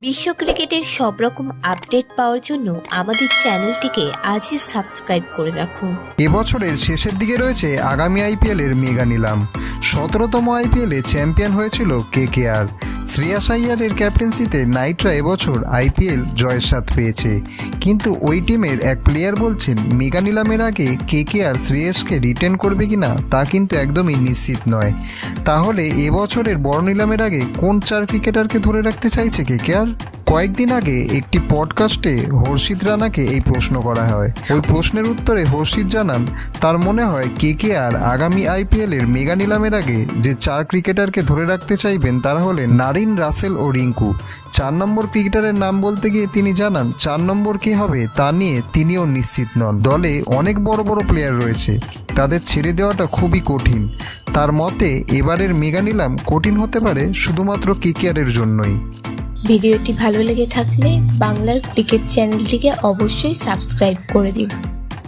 বিশ্ব ক্রিকেটের সব রকম আপডেট পাওয়ার জন্য আমাদের চ্যানেলটিকে আজই সাবস্ক্রাইব করে রাখুন। এবছরের শেষের দিকে রয়েছে আগামী আইপিএলের মেগা নিলাম। 17তম আইপিএলে চ্যাম্পিয়ন হয়েছিল কেকেআর। শ্রেয়াস আইয়ারের ক্যাপ্টেন্সিতে নাইটরা এবছর আইপিএল জয়ের স্বাদ পেয়েছে, কিন্তু ওই টিমের এক প্লেয়ার বলছেন মেগা নিলামের আগে কেকেআর শ্রেয়াসকে রিটেন করবে কিনা তা কিন্তু একদমই নিশ্চিত নয়। তাহলে এবছরের বড় নিলামের আগে কোন 4 ক্রিকেটারকে ধরে রাখতে চাইছে কেকেআর? কয়েকদিন আগে একটি পডকাস্টে হর্ষিত রানাকে এই প্রশ্ন করা হয়। ওই প্রশ্নের উত্তরে হর্ষিত জানান তার মনে হয় কেকেআর আগামী আইপিএলের মেগা নিলামের আগে যে 4 ক্রিকেটারকে ধরে রাখতে চাইবেন তারা হলেন নারিন, রাসেল ও রিঙ্কু। 4 নম্বর ক্রিকেটারের নাম বলতে গিয়ে তিনি জানান 4 নম্বর কে হবে তা নিয়ে তিনিও নিশ্চিত নন। দলে অনেক বড় বড় প্লেয়ার রয়েছে, তাদের ছেড়ে দেওয়াটা খুবই কঠিন। তার মতে এবারের মেগা নিলাম কঠিন হতে পারে শুধুমাত্র কেকেআরের জন্যই। ভিডিওটি ভালো লেগে থাকলে বাংলার ক্রিকেট চ্যানেলটিকে অবশ্যই সাবস্ক্রাইব করে দিন।